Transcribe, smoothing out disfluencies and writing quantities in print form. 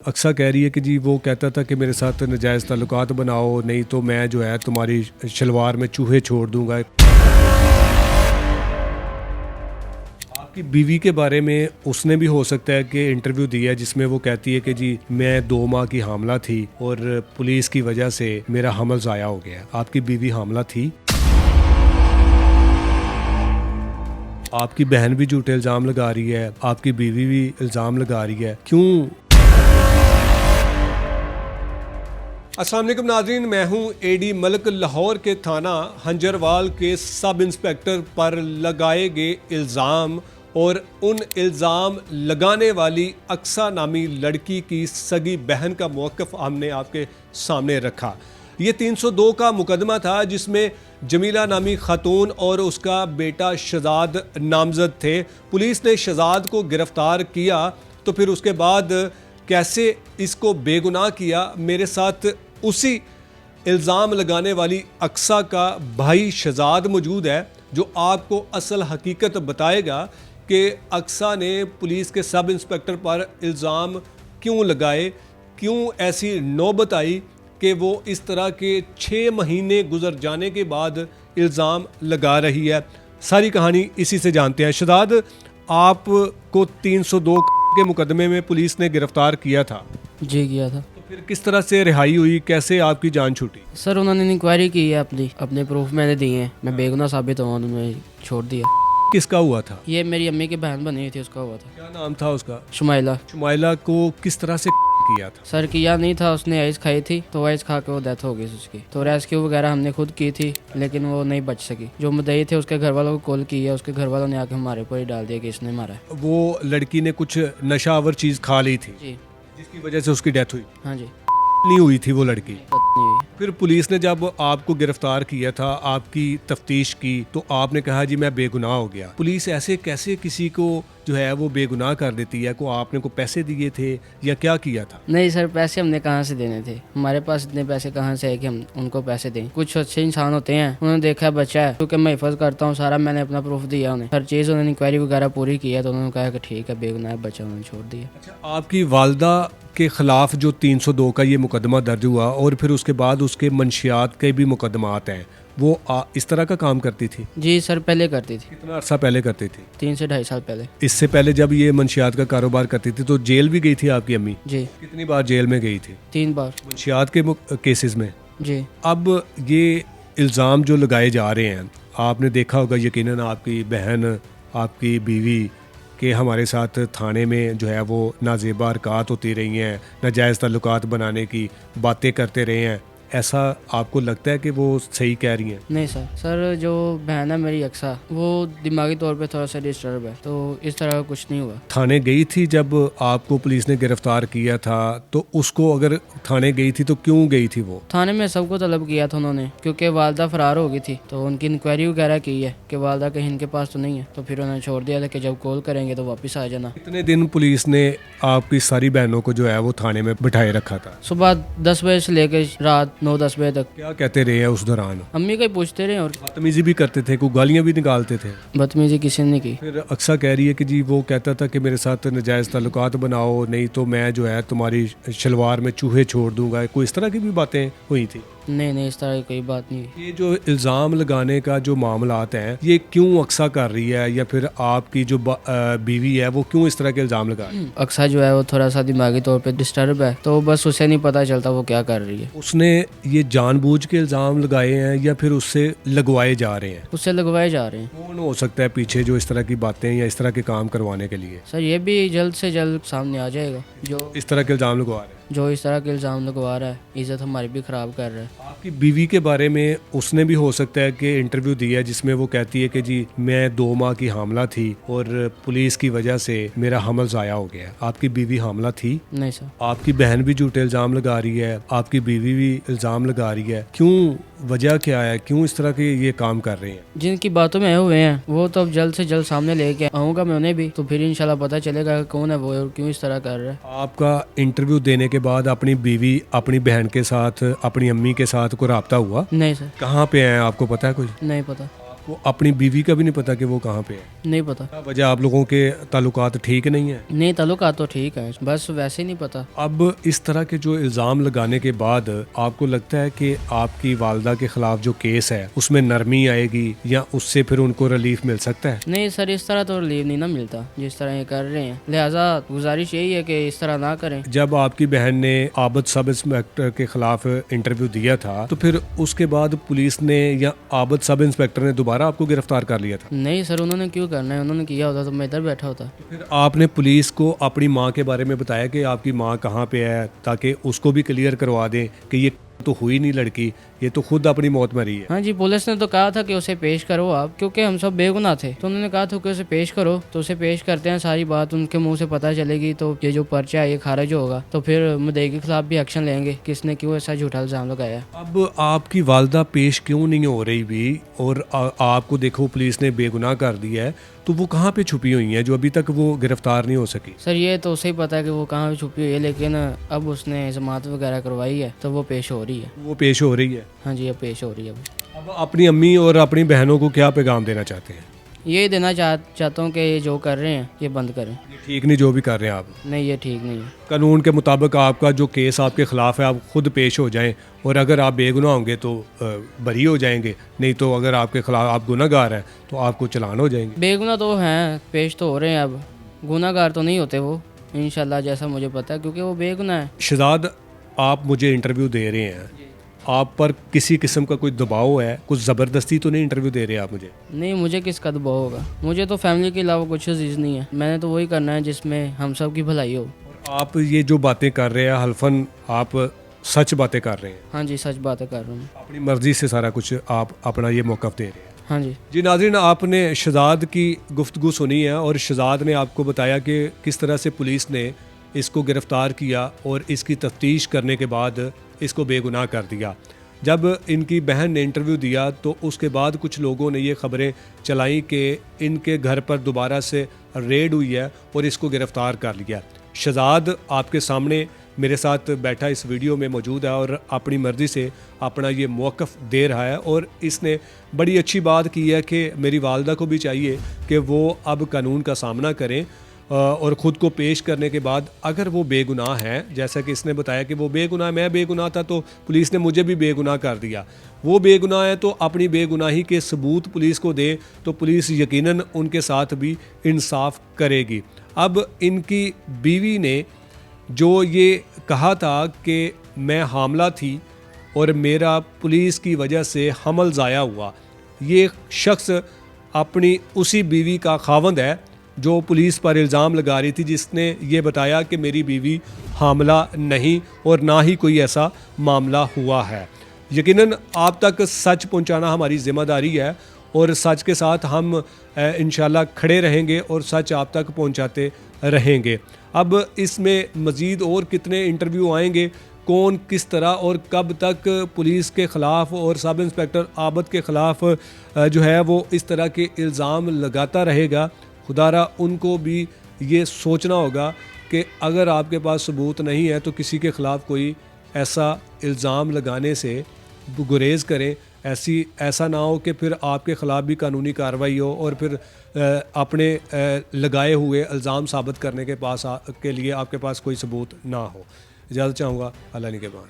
अक्सा कह रही है कि जी वो कहता था कि मेरे साथ नाजायज़ ताल्लुकात बनाओ, नहीं तो मैं जो है तुम्हारी शलवार में चूहे छोड़ दूंगा। आपकी बीवी के बारे में उसने भी हो सकता है कि इंटरव्यू दिया जिसमें वो कहती है कि जी मैं 2 माह की हामला थी और पुलिस की वजह से मेरा हमल ज़ाया हो गया। आपकी बीवी हामला थी? आपकी बहन भी झूठे इल्ज़ाम लगा रही है, आपकी बीवी भी इल्ज़ाम लगा रही है, क्यों? अस्सलाम वालेकुम नाज़रीन, मैं हूं एडी मलिक। लाहौर के थाना हंजरवाल के सब इंस्पेक्टर पर लगाए गए इल्ज़ाम और उन इल्ज़ाम लगाने वाली अक्सा नामी लड़की की सगी बहन का मौक़िफ़ हमने आपके सामने रखा। ये 302 का मुकदमा था जिसमें जमीला नामी खातून और उसका बेटा शहजाद नामजद थे। पुलिस ने शहजाद को गिरफ़्तार किया तो फिर उसके बाद कैसे इसको बेगुनाह किया। मेरे साथ उसी इल्ज़ाम लगाने वाली अक्सा का भाई शहजाद मौजूद है जो आपको असल हकीकत बताएगा कि अक्सा ने पुलिस के सब इंस्पेक्टर पर इल्ज़ाम क्यों लगाए, क्यों ऐसी नौबत आई कि वो इस तरह के 6 महीने गुजर जाने के बाद इल्ज़ाम लगा रही है। सारी कहानी इसी से जानते हैं। शहजाद, आपको 302 के मुकदमे में पुलिस ने गिरफ़्तार किया था। जी किया था। तो फिर किस तरह से रिहाई हुई, कैसे आपकी जान छूटी? सर उन्होंने इंक्वायरी की है, अपने प्रूफ मैंने दिए हैं, मैं बेगुनाह साबित हुआ, उन्होंने छोड़ दिया। किसका हुआ था? ये मेरी अम्मी की बहन बनी हुई थी, उसका हुआ था। क्या नाम था उसका? शुमाइला। शुमाइला को किस तरह से किया था? सर किया नहीं था, उसने आइस खाई थी तो आइस खा के वो डेथ हो गई उसकी। तो रेस्क्यू वगैरह हमने खुद की थी लेकिन वो नहीं बच सकी। जो मुद्दई थे उसके घर वालों को कॉल की है, उसके घर वालों ने आके हमारे ऊपर ही डाल दिया कि इसने मारा है। वो लड़की ने कुछ नशावर चीज खा ली थी जी जिसकी वजह से उसकी डेथ हुई? हाँ जी। नहीं हुई थी वो लड़की? नहीं हुई। फिर पुलिस ने जब आपको गिरफ्तार किया था, आपकी तफ्तीश की, तो आपने कहा जी मैं बेगुनाह हो गया। पुलिस ऐसे कैसे किसी को जो है वो बेगुनाह कर देती है? को आपने को पैसे दिए थे या क्या किया था? नहीं सर, पैसे हमने कहाँ से देने थे? हमारे पास इतने पैसे कहाँ से है कि हम उनको पैसे दें? कुछ अच्छे इंसान होते हैं, उन्होंने देखा है बच्चा है, क्योंकि मैं हिफाजत करता हूँ सारा, मैंने अपना प्रूफ दिया उन्हें, हर चीज़ उन्होंने इंक्वायरी वगैरह पूरी की है तो उन्होंने कहा कि ठीक है बेगुनाह है बच्चा, उन्होंने छोड़ दिया। अच्छा, आपकी वालदा के खिलाफ जो 302 का ये मुकदमा दर्ज हुआ और फिर उसके बाद उसके मंशियात के भी मुकदमात हैं, वो इस तरह का काम करती थी? जी सर, पहले करती थी। कितना अरसा पहले करती थी? 3 से 2.5 साल पहले। इससे पहले जब ये मंशियात का कारोबार करती थी तो जेल भी गई थी आपकी अम्मी? जी। कितनी बार जेल में गई थी? 3 बार। मंशियात के केसेस में? जी। अब ये इल्ज़ाम जो लगाए जा रहे हैं, आपने देखा होगा यकीनन, आपकी बहन, आपकी बीवी के हमारे साथ थाने में जो है वो नाजेबा हरकत होती रही हैं, नाजायज़ ताल्लुकात बनाने की बातें करते रहे हैं, ऐसा आपको लगता है कि वो सही कह रही हैं? नहीं सर, सर जो बहन है मेरी अक्सा, वो दिमागी तौर पे थोड़ा सा डिस्टर्ब है, तो इस तरह का कुछ नहीं हुआ। थाने गई थी जब आपको पुलिस ने गिरफ्तार किया था, तो उसको अगर थाने गई थी तो क्यों गई थी वो? थाने में सबको तलब किया था उन्होंने, क्योंकि वालदा फरार हो गई थी तो उनकी इंक्वायरी वगैरह की है कि वालदा कहीं इनके पास तो नहीं है, तो फिर उन्होंने छोड़ दिया था कि जब कॉल करेंगे तो वापस आ जाना। कितने दिन पुलिस ने आपकी सारी बहनों को जो है वो थाने में बिठाए रखा था? सुबह 10 बजे से लेकर रात 9-10 बजे तक। क्या कहते रहे हैं उस दौरान? अम्मी को ही पूछते रहे और बदतमीजी भी करते थे, कोई गालियां भी निकालते थे? बदतमीजी किसी ने की। फिर अक्सा कह रही है कि जी वो कहता था कि मेरे साथ नाजायज़ ताल्लुकात बनाओ, नहीं तो मैं जो है तुम्हारी शलवार में चूहे छोड़ दूंगा। कोई इस तरह की भी बातें हुई थी? नहीं, इस तरह की कोई बात नहीं हुई। ये जो इल्ज़ाम लगाने का जो मामलात हैं, ये क्यों अक्सा कर रही है, या फिर आपकी जो बीवी है वो क्यों इस तरह के इल्ज़ाम लगा रही है? अक्सा जो है वो थोड़ा सा दिमागी तौर पे डिस्टर्ब है, तो बस उसे नहीं पता चलता वो क्या कर रही है। उसने ये जानबूझ के इल्ज़ाम लगाए हैं या फिर उससे लगवाए जा रहे हैं? उससे लगवाए जा रहे हैं। कौन हो सकता है पीछे जो इस तरह की बातें या इस तरह के काम करवाने के लिए? सर ये भी जल्द से जल्द सामने आ जाएगा, जो इस तरह के इल्ज़ाम लगवा रहे हैं? जो इस तरह के इल्ज़ाम लगवा रहा है, इज़्ज़त हमारी भी ख़राब कर रहा है। आपकी बीवी के बारे में उसने भी हो सकता है कि इंटरव्यू दिया जिसमें वो कहती है कि जी मैं 2 माह की हामला थी और पुलिस की वजह से मेरा हमल ज़ाया हो गया। आपकी बीवी हामला थी? नहीं सर। आपकी बहन भी झूठे इल्ज़ाम लगा रही है, आपकी बीवी भी इल्ज़ाम लगा रही है, क्यों? वजह क्या है, क्यों इस तरह के ये काम कर रहे हैं? जिनकी बातों में आए हुए हैं वो तो अब जल्द से जल्द सामने लेके आऊँगा मैं उन्हें भी, तो फिर इंशाल्लाह पता चलेगा कौन है वो और क्यों इस तरह कर रहा है। आपका इंटरव्यू देने के बाद अपनी बीवी अपनी बहन के साथ, अपनी अम्मी के साथ कोई राब्ता हुआ? नहीं सर। कहाँ पे हैं आपको पता है कुछ? नहीं पता। वो अपनी बीवी का भी नहीं पता कि वो कहाँ पे है? नहीं पता। क्या वजह, आप लोगों के ताल्लुकात ठीक नहीं है? नहीं, ताल्लुकात तो ठीक है, बस वैसे ही नहीं पता। अब इस तरह के जो इल्ज़ाम लगाने के बाद आपको लगता है कि आपकी वालदा के खिलाफ जो केस है उसमें नरमी आएगी या उससे फिर उनको रिलीफ मिल सकता है? नहीं सर, इस तरह तो रिलीव नहीं ना मिलता जिस तरह ये कर रहे हैं, लिहाजा गुजारिश यही है कि इस तरह ना करें। जब आपकी बहन ने आबद सब इंस्पेक्टर के खिलाफ इंटरव्यू दिया था तो फिर उसके बाद पुलिस ने या आबद सब इंस्पेक्टर ने दोबारा आपको गिरफ्तार कर लिया था? नहीं सर, उन्होंने क्यों करना है, उन्होंने किया होता तो मैं इधर बैठा होता। फिर आपने पुलिस को अपनी माँ के बारे में बताया कि आपकी माँ कहाँ पे है, ताकि उसको भी क्लियर करवा दें कि ये तो हुई नहीं लड़की, ये तो खुद अपनी मौत मरी है? हाँ जी, पुलिस ने तो कहा था कि उसे पेश करो आप, क्योंकि हम सब बेगुनाह थे, तो उन्होंने कहा था कि उसे पेश करो। तो उसे पेश करते हैं, सारी बात उनके मुंह से पता चलेगी, तो ये जो पर्चा है ये खारिज होगा, तो फिर मुद्दई के खिलाफ भी एक्शन लेंगे किसने क्यों ऐसा झूठा इल्जाम लगाया। अब आपकी वालदा पेश क्यों नहीं हो रही भी और आपको देखो पुलिस ने बेगुनाह कर दिया है, तो वो कहाँ पे छुपी हुई है जो अभी तक वो गिरफ्तार नहीं हो सकी? सर ये तो उसे ही पता है कि वो कहाँ पे छुपी हुई है, लेकिन अब उसने जमानत वगैरह करवाई है तो वो पेश हो रही है। वो पेश हो रही है? हाँ जी, अब पेश हो रही है। अब अपनी अम्मी और अपनी बहनों को क्या पैगाम देना चाहते हैं? यही देना चाहता हूँ कि ये जो कर रहे हैं ये बंद करें। ये ठीक नहीं जो भी कर रहे हैं आप? नहीं, ये ठीक नहीं है। कानून के मुताबिक आपका जो केस आपके खिलाफ है आप खुद पेश हो जाएं, और अगर आप बेगुनाह होंगे तो बरी हो जाएंगे, नहीं तो अगर आपके खिलाफ आप गुनहगार हैं तो आपको चालान हो जाएंगे। बेगुनाह तो हैं, पेश तो हो रहे हैं, अब गुनाहगार तो नहीं होते वो इंशाल्लाह, जैसा मुझे पता है, क्योंकि वो बेगुनाह है। शहजाद, आप मुझे इंटरव्यू दे रहे हैं, आप पर किसी किस्म का कोई दबाव है? कुछ ज़बरदस्ती तो नहीं इंटरव्यू दे रहे आप मुझे? नहीं, मुझे किसका दबाव होगा, मुझे तो फैमिली के अलावा कुछ अजीज़ नहीं है, मैंने तो वही करना है जिसमें हम सब की भलाई हो। और आप ये जो बातें कर रहे हैं हल्फन आप सच बातें कर रहे हैं? हाँ जी, सच बातें कर रहा हूँ। अपनी मर्जी से सारा कुछ आप अपना ये मौक़िफ़ दे रहे हैं? हाँ जी। जी नाज़रीन, आपने शहजाद की गुफ्तगू सुनी है और शहजाद ने आपको बताया कि किस तरह से पुलिस ने इसको गिरफ़्तार किया और इसकी तफ्तीश करने के बाद इसको बेगुनाह कर दिया। जब इनकी बहन ने इंटरव्यू दिया तो उसके बाद कुछ लोगों ने ये ख़बरें चलाई कि इनके घर पर दोबारा से रेड हुई है और इसको गिरफ़्तार कर लिया। शहजाद आपके सामने मेरे साथ बैठा इस वीडियो में मौजूद है और अपनी मर्ज़ी से अपना ये मौक़िफ़ दे रहा है, और इसने बड़ी अच्छी बात की है कि मेरी वालदा को भी चाहिए कि वो अब कानून का सामना करें और ख़ुद को पेश करने के बाद अगर वो बेगुनाह है, जैसा कि इसने बताया कि वो बेगुनाह, मैं बेगुनाह था तो पुलिस ने मुझे भी बेगुनाह कर दिया, वो बेगुनाह है तो अपनी बेगुनाही के सबूत पुलिस को दे तो पुलिस यकीनन उनके साथ भी इंसाफ करेगी। अब इनकी बीवी ने जो ये कहा था कि मैं हामला थी और मेरा पुलिस की वजह से हमल ज़ाया हुआ, ये शख्स अपनी उसी बीवी का खावंद है जो पुलिस पर इल्ज़ाम लगा रही थी, जिसने ये बताया कि मेरी बीवी हामला नहीं और ना ही कोई ऐसा मामला हुआ है। यकीनन आप तक सच पहुंचाना हमारी ज़िम्मेदारी है और सच के साथ हम इंशाल्लाह खड़े रहेंगे और सच आप तक पहुंचाते रहेंगे। अब इसमें मज़ीद और कितने इंटरव्यू आएंगे, कौन किस तरह और कब तक पुलिस के ख़िलाफ़ और सब इंस्पेक्टर आबद के ख़िलाफ़ जो है वो इस तरह के इल्ज़ाम लगाता रहेगा, खुदारा उनको भी ये सोचना होगा कि अगर आपके पास सबूत नहीं है तो किसी के ख़िलाफ़ कोई ऐसा इल्ज़ाम लगाने से गुरेज़ करें। ऐसा ना हो कि फिर आपके ख़िलाफ़ भी कानूनी कार्रवाई हो और फिर अपने लगाए हुए इल्ज़ाम साबित करने के लिए आपके पास कोई सबूत ना हो। इजाज़त चाहूँगा। अल्लाह निगहबान।